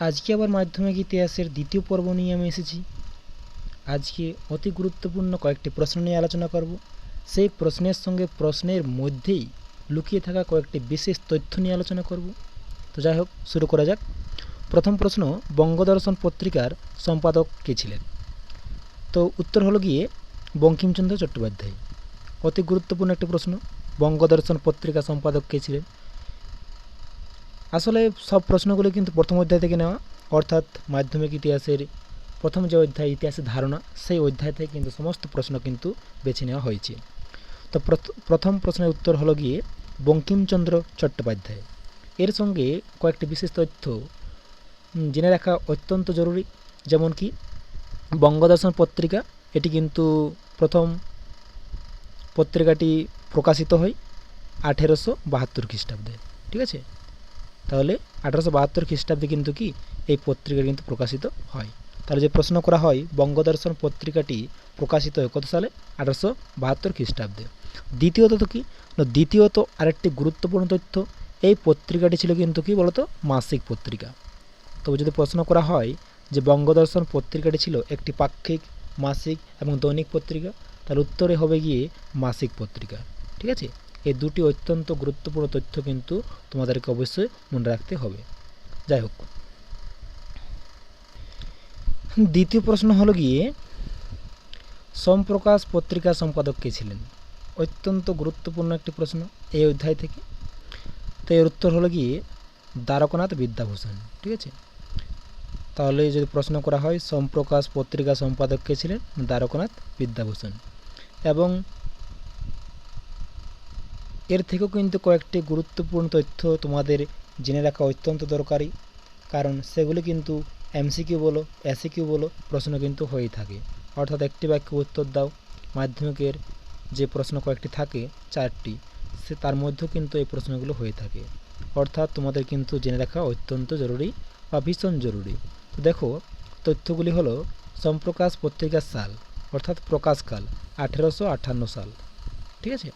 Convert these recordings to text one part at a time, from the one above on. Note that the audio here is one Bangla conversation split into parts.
আজকে আবার মাধ্যমিক ইতিহাসের দ্বিতীয় পর্ব নিয়ে আমি এসেছি। আজকে অতি গুরুত্বপূর্ণ কয়েকটি প্রশ্ন নিয়ে আলোচনা করব। সেই প্রশ্নের সঙ্গে প্রশ্নের মধ্যেই লুকিয়ে থাকা কয়েকটি বিশেষ তথ্য নিয়ে আলোচনা করব। তো যাই হোক, শুরু করা যাক। প্রথম প্রশ্ন, বঙ্গদর্শন পত্রিকার সম্পাদক কে ছিলেন? তো উত্তর হলো গিয়ে বঙ্কিমচন্দ্র চট্টোপাধ্যায়। অতি গুরুত্বপূর্ণ একটি প্রশ্ন, বঙ্গদর্শন পত্রিকা সম্পাদক কে ছিলেন? আসলে সব প্রশ্নগুলো কিন্তু প্রথম অধ্যায় থেকে নেওয়া, অর্থাৎ মাধ্যমিক ইতিহাসের প্রথম যে অধ্যায় ইতিহাসের ধারণা, সেই অধ্যায় থেকে কিন্তু সমস্ত প্রশ্ন কিন্তু বেছে নেওয়া হয়েছে। তো প্রথম প্রশ্নের উত্তর হলো গিয়ে বঙ্কিমচন্দ্র চট্টোপাধ্যায়। এর সঙ্গে কয়েকটি বিশেষ তথ্য জেনে রাখা অত্যন্ত জরুরি, যেমন কি বঙ্গদর্শন পত্রিকা, এটি কিন্তু প্রথম পত্রিকাটি প্রকাশিত হয় 1872 খ্রিস্টাব্দে। ঠিক আছে, তাহলে 1872 খ্রিস্টাব্দে কিন্তু কি এই পত্রিকা কিন্তু প্রকাশিত হয়। তাহলে যে প্রশ্ন করা হয়, বঙ্গদর্শন পত্রিকাটি প্রকাশিত হয় কত সালে? 1872 খ্রিস্টাব্দে। দ্বিতীয়ত তো কি, দ্বিতীয়ত আরেকটি গুরুত্বপূর্ণ তথ্য, এই পত্রিকাটি ছিল কিন্তু কি বলতো, মাসিক পত্রিকা। তবে যদি প্রশ্ন করা হয় যে বঙ্গদর্শন পত্রিকাটি ছিল একটি পাক্ষিক, মাসিক এবং দৈনিক পত্রিকা, তাহলে উত্তরে হবে গিয়ে মাসিক পত্রিকা। ঠিক আছে, এই দুটি অত্যন্ত গুরুত্বপূর্ণ তথ্য কিন্তু তোমাদেরকে অবশ্যই মনে রাখতে হবে। যাই হোক, দ্বিতীয় প্রশ্ন হলো গিয়ে সোমপ্রকাশ পত্রিকা সম্পাদক কে ছিলেন? অত্যন্ত গুরুত্বপূর্ণ একটি প্রশ্ন এই অধ্যায় থেকে। তো এর উত্তর হলো গিয়ে দ্বারকানাথ বিদ্যাভূষণ। ঠিক আছে, তাহলে যদি প্রশ্ন করা হয় সোমপ্রকাশ পত্রিকা সম্পাদক কে ছিলেন? দ্বারকানাথ বিদ্যাভূষণ। এবং এর থেকেও কিন্তু কয়েকটি গুরুত্বপূর্ণ তথ্য তোমাদের জেনে রাখা অত্যন্ত দরকারি, কারণ সেগুলি কিন্তু এমসিকিউ বলো, এসিকিউ বলো, প্রশ্ন কিন্তু হয়েই থাকে। অর্থাৎ একটি বাক্যে উত্তর দাও, মাধ্যমিকের যে প্রশ্ন কয়েকটি থাকে 4টি, সে তার মধ্যেও কিন্তু এই প্রশ্নগুলো হয়ে থাকে। অর্থাৎ তোমাদের কিন্তু জেনে রাখা অত্যন্ত জরুরি বা ভীষণ জরুরি। তো দেখো, তথ্যগুলি হলো সোমপ্রকাশ পত্রিকার সাল, অর্থাৎ প্রকাশকাল 1858 সাল। ঠিক আছে,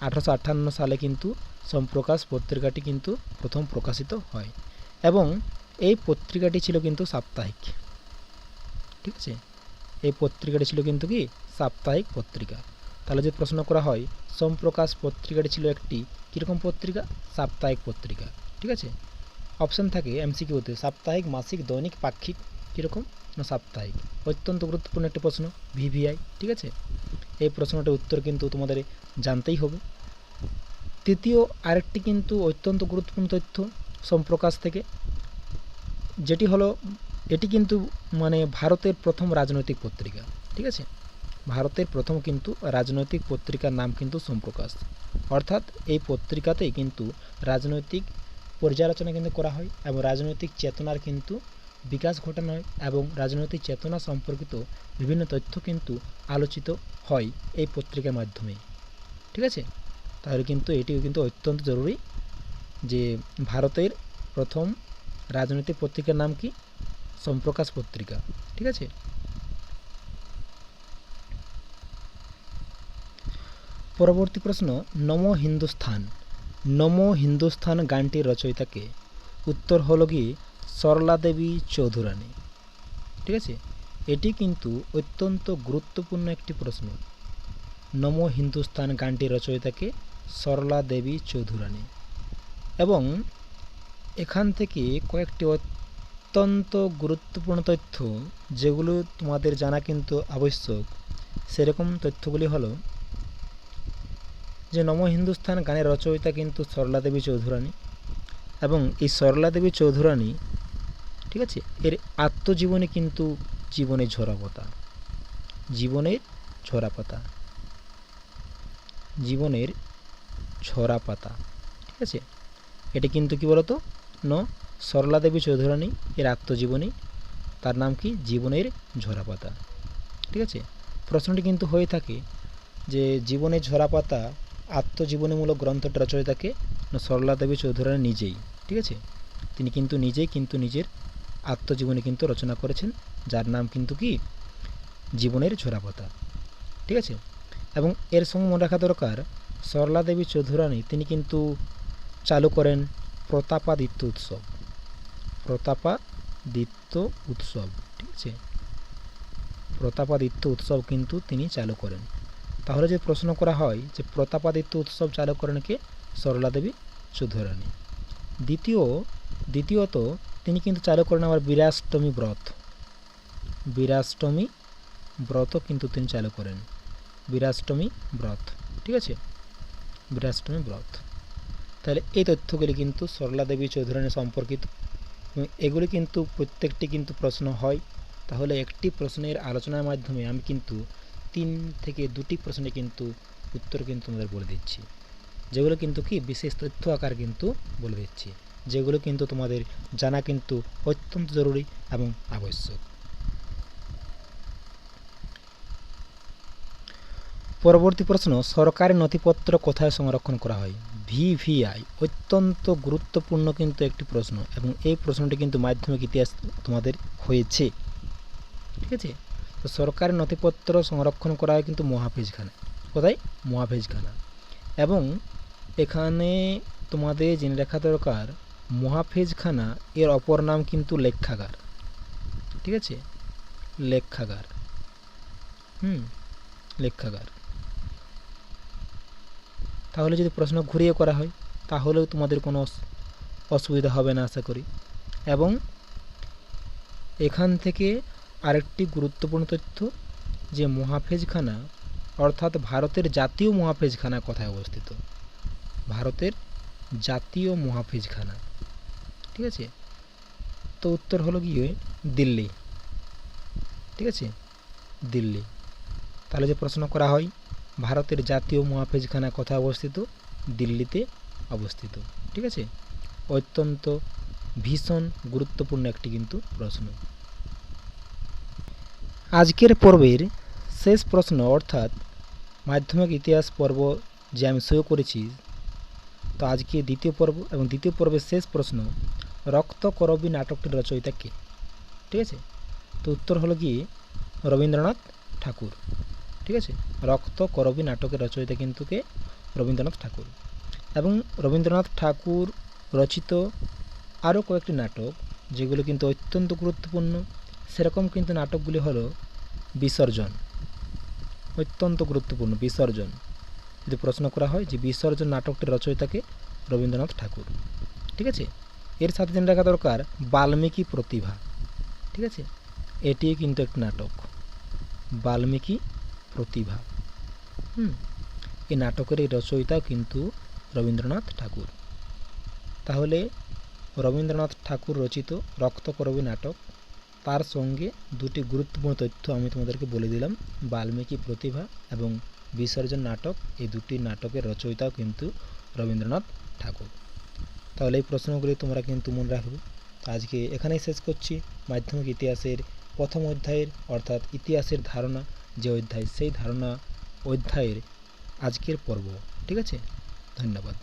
1858 সালে কিন্তু সোমপ্রকাশ পত্রিকাটি কিন্তু প্রথম প্রকাশিত হয়, এবং এই পত্রিকাটি ছিল কিন্তু সাপ্তাহিক। ঠিক আছে, এই পত্রিকাটি ছিল কিন্তু কি সাপ্তাহিক পত্রিকা। তাহলে যে প্রশ্ন করা হয় সোমপ্রকাশ পত্রিকাটি ছিল একটি কীরকম পত্রিকা? সাপ্তাহিক পত্রিকা। ঠিক আছে, অপশান থাকে এমসিকিউতে সাপ্তাহিক, মাসিক, দৈনিক, পাক্ষিক। কীরকম না সাপ্তাহিক। অত্যন্ত গুরুত্বপূর্ণ একটি প্রশ্ন, ভিভিআই। ঠিক আছে, এই প্রশ্নটার উত্তর কিন্তু তোমাদের জানতেই হবে। তৃতীয় আরেকটি কিন্তু অত্যন্ত গুরুত্বপূর্ণ তথ্য সোমপ্রকাশ থেকে, যেটি হলো এটি কিন্তু মানে ভারতের প্রথম রাজনৈতিক পত্রিকা। ঠিক আছে, ভারতের প্রথম কিন্তু রাজনৈতিক পত্রিকার নাম কিন্তু সোমপ্রকাশ। অর্থাৎ এই পত্রিকাতেই কিন্তু রাজনৈতিক পর্যালোচনা কিন্তু করা হয় এবং রাজনৈতিক চেতনার কিন্তু বিকাশ ঘটানো হয়, এবং রাজনৈতিক চেতনা সম্পর্কিত বিভিন্ন তথ্য কিন্তু আলোচিত হয় এই পত্রিকার মাধ্যমে। ঠিক আছে, তাহলে কিন্তু এটিও কিন্তু অত্যন্ত জরুরি যে ভারতের প্রথম রাজনৈতিক পত্রিকার নাম কি? সোমপ্রকাশ পত্রিকা। ঠিক আছে, পরবর্তী প্রশ্ন, নমো হিন্দুস্থান। নমো হিন্দুস্থান গানটির রচয়িতাকে? উত্তর হলো গিয়ে সরলা দেবী চৌধুরানী। ঠিক আছে, এটি কিন্তু অত্যন্ত গুরুত্বপূর্ণ একটি প্রশ্ন। নমো হিন্দুস্তান গানটির রচয়িতাকে? সরলা দেবী চৌধুরানী। এবং এখান থেকে কয়েকটি অত্যন্ত গুরুত্বপূর্ণ তথ্য যেগুলো তোমাদের জানা কিন্তু আবশ্যক, সেরকম তথ্যগুলি হলো যে নমো হিন্দুস্তান গানের রচয়িতা কিন্তু সরলা দেবী চৌধুরানী, এবং এই সরলা দেবী চৌধুরানী, ঠিক আছে, এর আত্মজীবনী কিন্তু জীবনের ঝরাপাতা। জীবনের ঝরাপাতা, জীবনের ঝরাপাতা। ঠিক আছে, এটি কিন্তু কি বলতো সরলা দেবী চৌধুরানী এর আত্মজীবনী, তার নাম কি? জীবনের ঝরাপাতা। ঠিক আছে, প্রশ্নটি কিন্তু হয়ে থাকে যে জীবনের ঝরাপাতা আত্মজীবনীমূলক গ্রন্থটা রচয়িতাকে? সরলা দেবী চৌধুরানী নিজেই। ঠিক আছে, তিনি কিন্তু নিজেই কিন্তু নিজের আত্মজীবনী কিন্তু রচনা করেছেন, যার নাম কিন্তু কি? জীবনের ঝরাপাতা। ঠিক আছে, এবং এর সঙ্গে মনে রাখা দরকার সরলা দেবী চৌধুরানী তিনি কিন্তু চালু করেন প্রতাপাদিত্য উৎসব। প্রতাপাদিত্য প্রতাপাদিত্য উৎসব, ঠিক আছে, প্রতাপাদিত্য উৎসব কিন্তু তিনি চালু করেন। তাহলে যে প্রশ্ন করা হয় যে প্রতাপাদিত্য উৎসব চালু করেন কে? সরলা দেবী চৌধুরানী। দ্বিতীয়ত তিনি কিন্তু চালু করেন আবার বীরাষ্টমী ব্রত। বীরাষ্টমী ব্রত কিন্তু তিনি চালু করেন, বীরাষ্টমী ব্রত, ঠিক আছে, বীরাষ্টমী ব্রত। তাহলে এই তথ্যগুলি কিন্তু সরলা দেবী চৌধুরানী সম্পর্কিত এবং এগুলি কিন্তু প্রত্যেকটি কিন্তু প্রশ্ন হয়। তাহলে একটি প্রশ্নের আলোচনার মাধ্যমে আমি কিন্তু 3 থেকে 2টি প্রশ্নে কিন্তু উত্তর কিন্তু তোমাদের বলে দিচ্ছি, যেগুলো কিন্তু কি বিশেষ তথ্য আকার কিন্তু বলে দিচ্ছি, যেগুলো কিন্তু তোমাদের জানা কিন্তু অত্যন্ত জরুরি এবং আবশ্যক। পরবর্তী প্রশ্ন, সরকারি নথিপত্র কোথায় সংরক্ষণ করা হয়? ভিভিআই, অত্যন্ত গুরুত্বপূর্ণ কিন্তু একটি প্রশ্ন এবং এই প্রশ্নটি কিন্তু মাধ্যমিক ইতিহাস তোমাদের হয়েছে, ঠিক আছে। তো সরকারি নথিপত্র সংরক্ষণ করা হয় কিন্তু মহাফেজখানা। কোথায়? মহাফেজখানা। এবং এখানে তোমাদের জেনে রাখা দরকার মহাফেজখানা এর অপর নাম কিন্তু লেখাগার, ঠিক আছে, লেখাগার, লেখাগার। তাহলে যদি প্রশ্ন ঘুরিয়ে করা হয় তাহলেও তোমাদের কোনো অসুবিধা হবে না আশা করি। এবং এখান থেকে আরেকটি গুরুত্বপূর্ণ তথ্য যে মহাফেজখানা অর্থাৎ ভারতের জাতীয় মহাফেজখানা কোথায় অবস্থিত? ভারতের জাতীয় মহাফেজখানা, ঠিক আছে, তো উত্তর হলো গিয়ে দিল্লি, ঠিক আছে, দিল্লি। তাহলে যে প্রশ্ন করা হয় ভারতের জাতীয় মহাফেজখানা কোথায় অবস্থিত? দিল্লিতে অবস্থিত, ঠিক আছে, অত্যন্ত ভীষণ গুরুত্বপূর্ণ একটি কিন্তু প্রশ্ন। আজকের পর্বের শেষ প্রশ্ন অর্থাৎ মাধ্যমিক ইতিহাস পর্ব যে আমি শুরু করেছি, তো আজকে দ্বিতীয় পর্ব এবং দ্বিতীয় পর্বের শেষ প্রশ্ন, রক্তকরবী নাটকটির রচয়িতা কে? ঠিক আছে, তো উত্তর হলো কি রবীন্দ্রনাথ ঠাকুর, ঠিক আছে, রক্তকরবী নাটকের রচয়িতা কিন্তু কে? রবীন্দ্রনাথ ঠাকুর। এবং রবীন্দ্রনাথ ঠাকুর রচিত আরও কয়েকটি নাটক যেগুলো কিন্তু অত্যন্ত গুরুত্বপূর্ণ, সেরকম কিন্তু নাটকগুলি হলো বিসর্জন, অত্যন্ত গুরুত্বপূর্ণ বিসর্জন। যদি প্রশ্ন করা হয় যে বিসর্জন নাটকটির রচয়িতাকে? রবীন্দ্রনাথ ঠাকুর, ঠিক আছে। এর সাথে জেনে রাখা দরকার বাল্মীকি প্রতিভা, ঠিক আছে, এটিও কিন্তু একটি নাটক, বাল্মীকি প্রতিভা। এই নাটকের এই রচয়িতাও কিন্তু রবীন্দ্রনাথ ঠাকুর। তাহলে রবীন্দ্রনাথ ঠাকুর রচিত রক্তকরবী নাটক, তার সঙ্গে দুটি গুরুত্বপূর্ণ তথ্য আমি তোমাদেরকে বলে দিলাম, বাল্মীকি প্রতিভা এবং বিসর্জন নাটক, এই দুটি নাটকের রচয়িতাও কিন্তু রবীন্দ্রনাথ ঠাকুর। তাহলে এই প্রশ্নগুলি তোমরা কিন্তু মনে রাখবে। আজকে এখানেই শেষ করছি মাধ্যমিক ইতিহাসের প্রথম অধ্যায়ের অর্থাৎ ইতিহাসের ধারণা যে অধ্যায়, সেই ধারণা অধ্যায়ের আজকের পর্ব, ঠিক আছে। ধন্যবাদ।